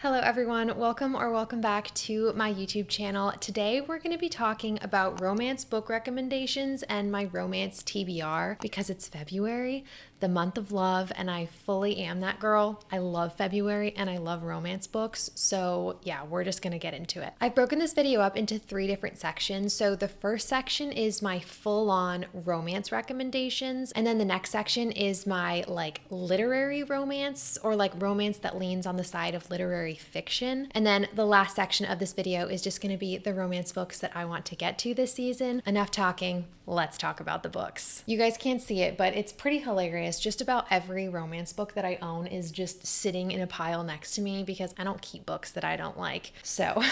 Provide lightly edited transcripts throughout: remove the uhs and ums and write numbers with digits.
Hello everyone, welcome back to my YouTube channel. Today we're going to be talking about romance book recommendations and my romance TBR because it's February, the month of love, and I fully am that girl. I love February and I love romance books, so yeah, we're just going to get into it. I've broken this video up into 3 different sections. So the first section is my full-on romance recommendations, and then the next section is my literary romance or romance that leans on the side of literary fiction. And then the last section of this video is just going to be the romance books that I want to get to this season. Enough talking, let's talk about the books. You guys can't see it, but it's pretty hilarious. Just about every romance book that I own is just sitting in a pile next to me because I don't keep books that I don't like. So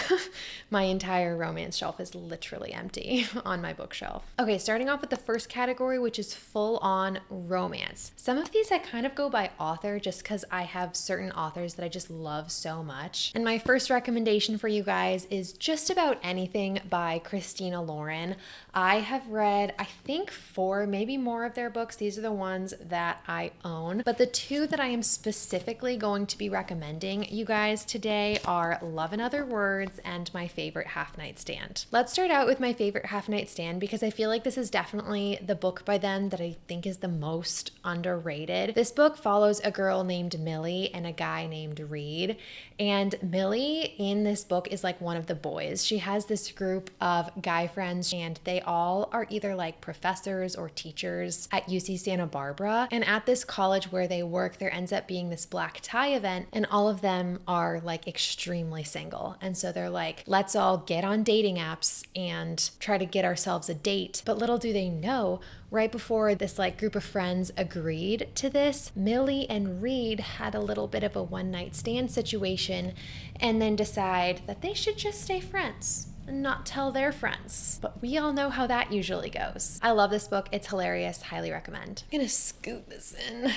my entire romance shelf is literally empty on my bookshelf. Okay, starting off with the first category, which is full-on romance. Some of these I kind of go by author just because I have certain authors that I just love so much. And my first recommendation for you guys is just about anything by Christina Lauren. I have read, I think 4, maybe more of their books. These are the ones that I own. But the 2 that I am specifically going to be recommending you guys today are Love and Other Words and My Favorite Half Night Stand. Let's start out with My Favorite Half Night Stand because I feel like this is definitely the book by them that I think is the most underrated. This book follows a girl named Millie and a guy named Reed. And Millie in this book is like one of the boys. She has this group of guy friends and they all are either like professors or teachers at UC Santa Barbara. And at this college where they work, there ends up being this black tie event and all of them are like extremely single. And so they're like, let's all get on dating apps and try to get ourselves a date. But little do they know, right before this group of friends agreed to this, Millie and Reed had a little bit of a one-night stand situation and then decide that they should just stay friends and not tell their friends. But we all know how that usually goes. I love this book. It's hilarious. Highly recommend. I'm gonna scoot this in.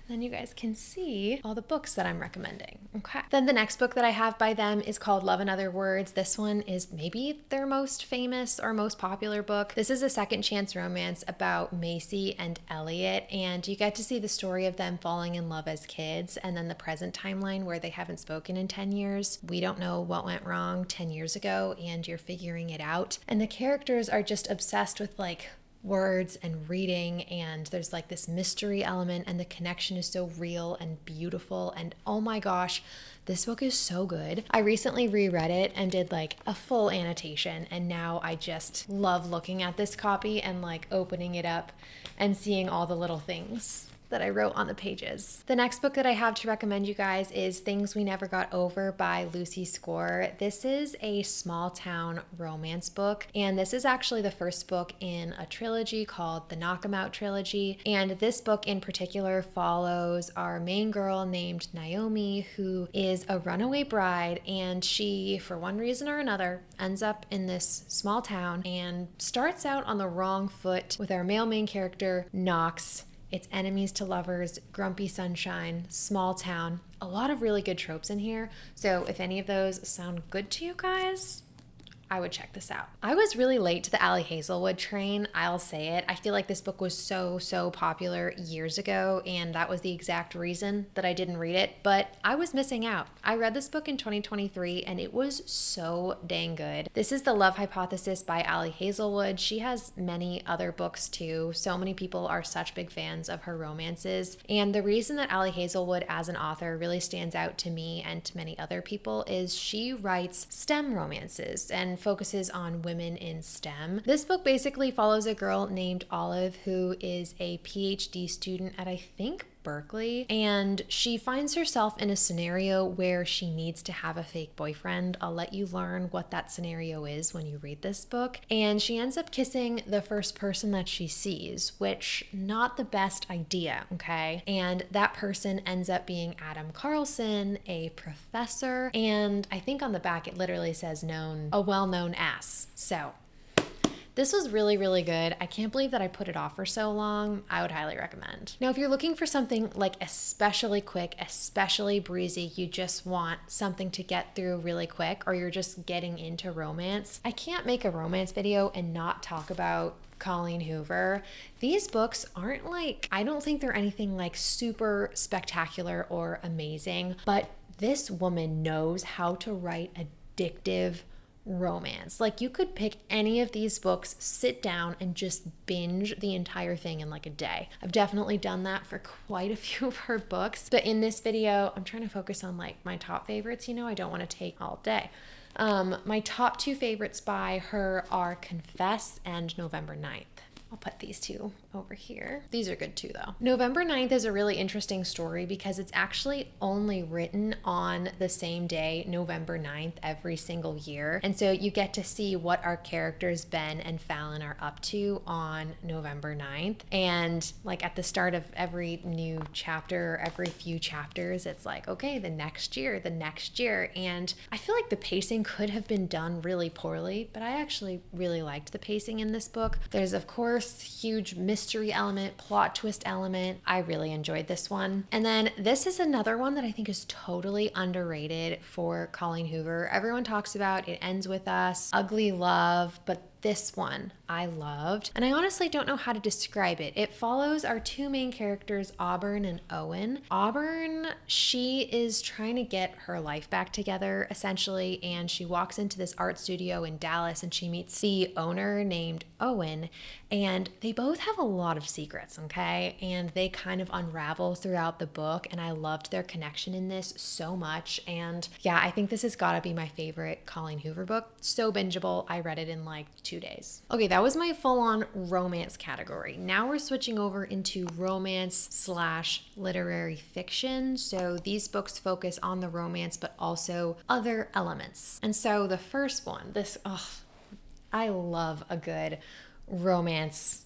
Then you guys can see all the books that I'm recommending. Okay. Then the next book that I have by them is called Love and Other Words. This one is maybe their most famous or most popular book. This is a second chance romance about Macy and Elliot, and you get to see the story of them falling in love as kids and then the present timeline where they haven't spoken in 10 years. We don't know what went wrong 10 years ago and you're figuring it out. And the characters are just obsessed with words and reading, and there's this mystery element and the connection is so real and beautiful, and oh my gosh, this book is so good. I recently reread it and did a full annotation, and now I just love looking at this copy and opening it up and seeing all the little things that I wrote on the pages. The next book that I have to recommend you guys is Things We Never Got Over by Lucy Score. This is a small town romance book, and this is actually the first book in a trilogy called the Knock 'Em Out trilogy. And this book in particular follows our main girl named Naomi, who is a runaway bride, and she, for one reason or another, ends up in this small town and starts out on the wrong foot with our male main character, Knox. It's enemies to lovers, grumpy sunshine, small town. A lot of really good tropes in here. So if any of those sound good to you guys, I would check this out. I was really late to the Ali Hazelwood train, I'll say it. I feel like this book was so popular years ago, and that was the exact reason that I didn't read it, but I was missing out. I read this book in 2023 and it was so dang good. This is The Love Hypothesis by Ali Hazelwood. She has many other books too. So many people are such big fans of her romances, and the reason that Ali Hazelwood as an author really stands out to me and to many other people is she writes STEM romances and focuses on women in STEM. This book basically follows a girl named Olive who is a PhD student at, I think, Berkeley, and she finds herself in a scenario where she needs to have a fake boyfriend. I'll let you learn what that scenario is when you read this book. And she ends up kissing the first person that she sees, which not the best idea, okay? And that person ends up being Adam Carlson, a professor, and I think on the back it literally says a well-known ass. So this was really good. I can't believe that I put it off for so long. I would highly recommend. Now, if you're looking for something especially quick, especially breezy, you just want something to get through really quick, or you're just getting into romance, I can't make a romance video and not talk about Colleen Hoover. These books aren't I don't think they're anything super spectacular or amazing, but this woman knows how to write addictive romance. Like, you could pick any of these books, sit down and just binge the entire thing in like a day. I've definitely done that for quite a few of her books, but in this video I'm trying to focus on like my top favorites. You know, I don't want to take all day. My top two favorites by her are Confess and November 9th. I'll put these two over here. These are good too, though. November 9th is a really interesting story because it's actually only written on the same day, November 9th, every single year. And so you get to see what our characters, Ben and Fallon, are up to on November 9th. And like at the start of every new chapter, every few chapters, it's like, okay, the next year. And I feel like the pacing could have been done really poorly, but I actually really liked the pacing in this book. There's, of course, huge mystery element, plot twist element. I really enjoyed this one. And then this is another one that I think is totally underrated for Colleen Hoover. Everyone talks about It Ends With Us, Ugly Love, but this one I loved, and I honestly don't know how to describe it. It follows our two main characters, Auburn and Owen. Auburn, she is trying to get her life back together, essentially, and she walks into this art studio in Dallas and she meets the owner named Owen, and they both have a lot of secrets, okay? And they kind of unravel throughout the book, and I loved their connection in this so much. And yeah, I think this has got to be my favorite Colleen Hoover book. So bingeable. I read it in like 2 days. Okay, that was my full-on romance category. Now we're switching over into romance/literary fiction. So these books focus on the romance, but also other elements. And so the first one, I love a good romance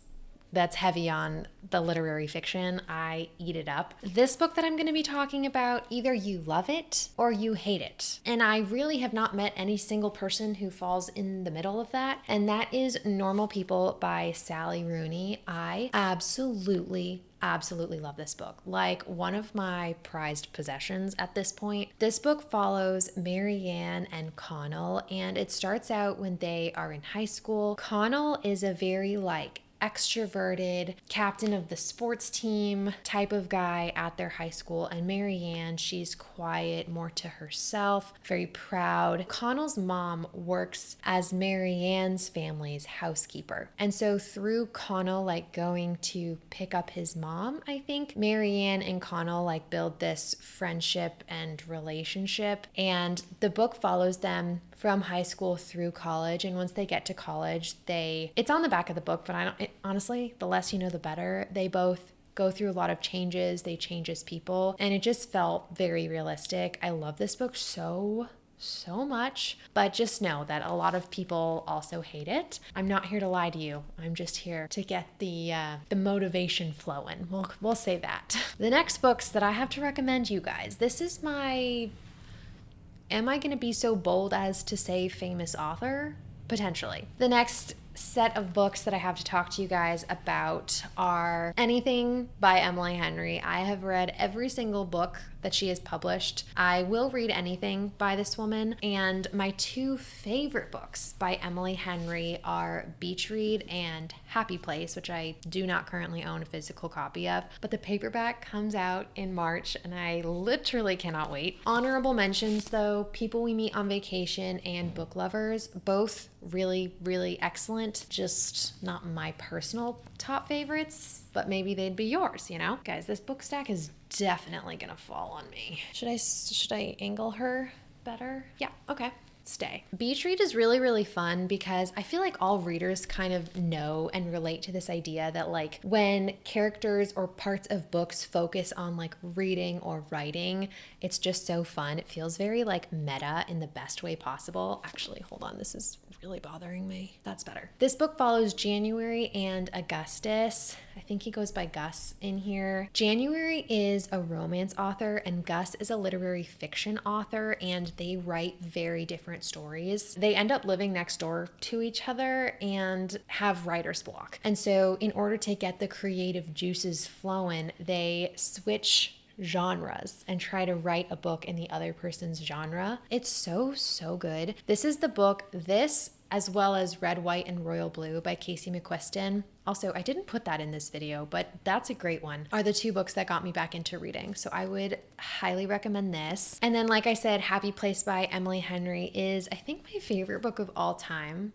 that's heavy on the literary fiction. I eat it up. This book that I'm going to be talking about, either you love it or you hate it. And I really have not met any single person who falls in the middle of that. And that is Normal People by Sally Rooney. I absolutely love this book. Like one of my prized possessions at this point. This book follows Marianne and Connell, and it starts out when they are in high school. Connell is a very extroverted captain of the sports team type of guy at their high school, and Marianne, she's quiet, more to herself, very proud. Connell's mom works as Marianne's family's housekeeper, and so through Connell going to pick up his mom, I think Marianne and Connell build this friendship and relationship, and the book follows them from high school through college. And once they get to college, it's on the back of the book, but honestly, the less you know, the better. They both go through a lot of changes. They change as people, and it just felt very realistic. I love this book so much, but just know that a lot of people also hate it. I'm not here to lie to you. I'm just here to get the motivation flowing. We'll say that. The next books that I have to recommend you guys, this is am I going to be so bold as to say famous author? Potentially. The next set of books that I have to talk to you guys about are Anything by Emily Henry. I have read every single book that she has published. I will read anything by this woman. And my two favorite books by Emily Henry are Beach Read and Happy Place, which I do not currently own a physical copy of, but the paperback comes out in March and I literally cannot wait. Honorable mentions though, People We Meet on Vacation and Book Lovers, both really excellent. Just not my personal top favorites, but maybe they'd be yours, you know? Guys, this book stack is definitely gonna fall on me. Should I angle her better? Yeah, okay. Stay. Beach Read is really fun because I feel like all readers kind of know and relate to this idea that when characters or parts of books focus on reading or writing, it's just so fun. It feels very meta in the best way possible. Actually, hold on, this is really bothering me. That's better. This book follows January and Augustus. I think he goes by Gus in here. January is a romance author and Gus is a literary fiction author, and they write very different stories. They end up living next door to each other and have writer's block. And so in order to get the creative juices flowing, they switch genres and try to write a book in the other person's genre. It's so good. This is the book. This as well as Red, White, and Royal Blue by Casey McQuiston. Also, I didn't put that in this video, but that's a great one, are the 2 books that got me back into reading. So I would highly recommend this. And then, like I said, Happy Place by Emily Henry is, I think, my favorite book of all time.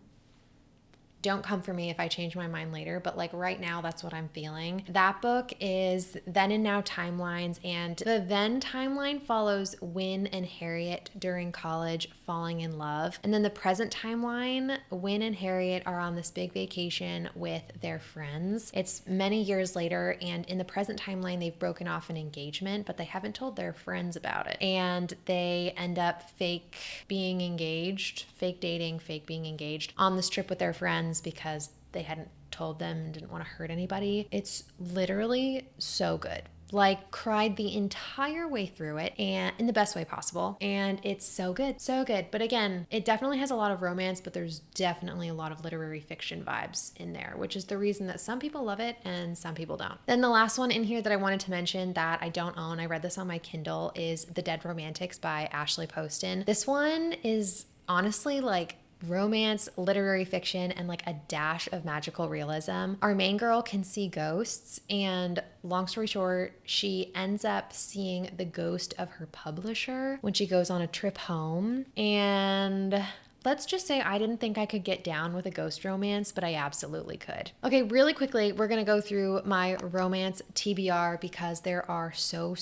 Don't come for me if I change my mind later, but like right now, that's what I'm feeling. That book is Then and Now timelines, and the then timeline follows Win and Harriet during college falling in love. And then the present timeline, Win and Harriet are on this big vacation with their friends. It's many years later, and in the present timeline, they've broken off an engagement, but they haven't told their friends about it. And they end up fake being engaged, fake dating, fake being engaged on this trip with their friends because they hadn't told them and didn't want to hurt anybody. It's literally so good. Like, cried the entire way through it, and in the best way possible. And it's so good, so good. But again, it definitely has a lot of romance, but there's definitely a lot of literary fiction vibes in there, which is the reason that some people love it and some people don't. Then the last one in here that I wanted to mention that I don't own, I read this on my Kindle, is The Dead Romantics by Ashley Poston. This one is honestly like romance, literary fiction, and like a dash of magical realism. Our main girl can see ghosts, and long story short, she ends up seeing the ghost of her publisher when she goes on a trip home. And let's just say I didn't think I could get down with a ghost romance, but I absolutely could. Okay, really quickly, we're gonna go through my romance TBR because there are so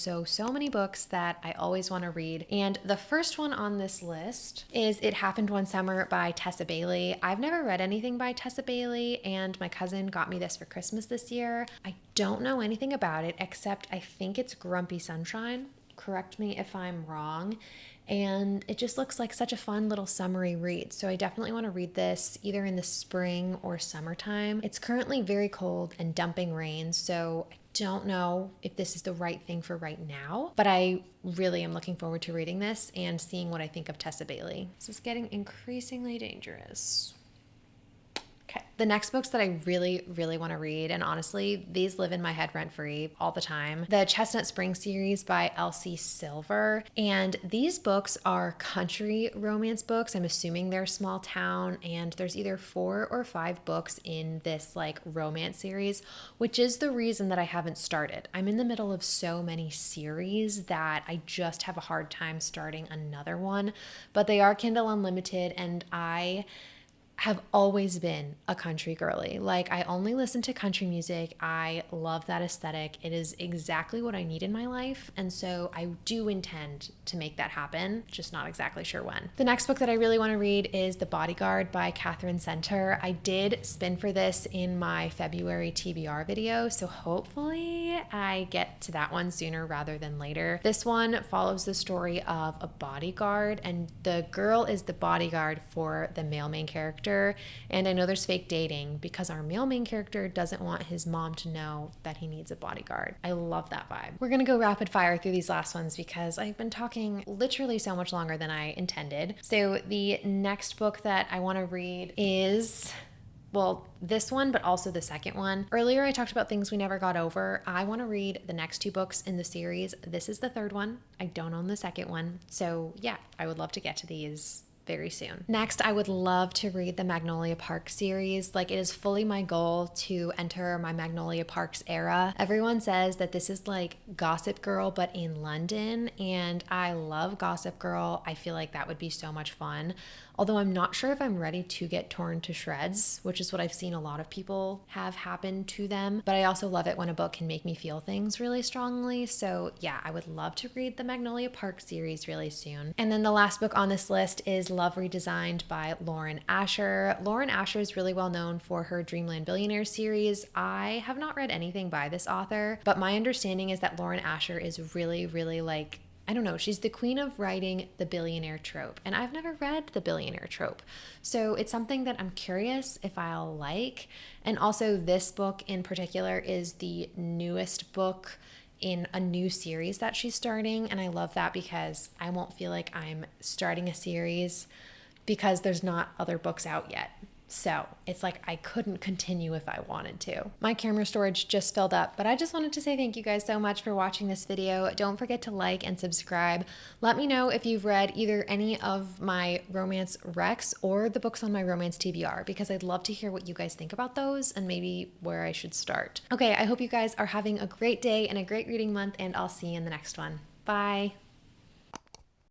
many books that I always wanna read. And the first one on this list is It Happened One Summer by Tessa Bailey. I've never read anything by Tessa Bailey, and my cousin got me this for Christmas this year. I don't know anything about it except I think it's Grumpy Sunshine. Correct me if I'm wrong. And it just looks like such a fun little summery read. So I definitely want to read this either in the spring or summertime. It's currently very cold and dumping rain, so I don't know if this is the right thing for right now, but I really am looking forward to reading this and seeing what I think of Tessa Bailey. This is getting increasingly dangerous. Okay. The next books that I really want to read, and honestly, these live in my head rent-free all the time. The Chestnut Spring series by Elsie Silver. And these books are country romance books. I'm assuming they're small town, and there's either 4 or 5 books in this like romance series, which is the reason that I haven't started. I'm in the middle of so many series that I just have a hard time starting another one, but they are Kindle Unlimited, and I have always been a country girly. Like, I only listen to country music. I love that aesthetic. It is exactly what I need in my life. And so I do intend to make that happen, just not exactly sure when. The next book that I really want to read is The Bodyguard by Catherine Center. I did spin for this in my February TBR video, so hopefully I get to that one sooner rather than later. This one follows the story of a bodyguard, and the girl is the bodyguard for the male main character. And I know there's fake dating because our male main character doesn't want his mom to know that he needs a bodyguard. I love that vibe. We're gonna go rapid fire through these last ones because I've been talking literally so much longer than I intended. So the next book that I want to read is, well, this one, but also the second one. Earlier, I talked about things we never got over. I want to read the next 2 books in the series. This is the third one. I don't own the second one. So yeah, I would love to get to these very soon. Next, I would love to read the Magnolia Park series. Like, it is fully my goal to enter my Magnolia Parks era. Everyone says that this is like Gossip Girl, but in London, and I love Gossip Girl. I feel like that would be so much fun. Although I'm not sure if I'm ready to get torn to shreds, which is what I've seen a lot of people have happen to them. But I also love it when a book can make me feel things really strongly. So yeah, I would love to read the Magnolia Park series really soon. And then the last book on this list is Love Redesigned by Lauren Asher. Lauren Asher is really well known for her Dreamland Billionaire series. I have not read anything by this author, but my understanding is that Lauren Asher is really like, I don't know, she's the queen of writing the billionaire trope, and I've never read the billionaire trope. So it's something that I'm curious if I'll like. And also this book in particular is the newest book in a new series that she's starting, and I love that because I won't feel like I'm starting a series because there's not other books out yet. So it's like I couldn't continue if I wanted to. My camera storage just filled up, but I just wanted to say thank you guys so much for watching this video. Don't forget to like and subscribe. Let me know if you've read either any of my romance recs or the books on my romance TBR, because I'd love to hear what you guys think about those and maybe where I should start. Okay, I hope you guys are having a great day and a great reading month, and I'll see you in the next one. Bye.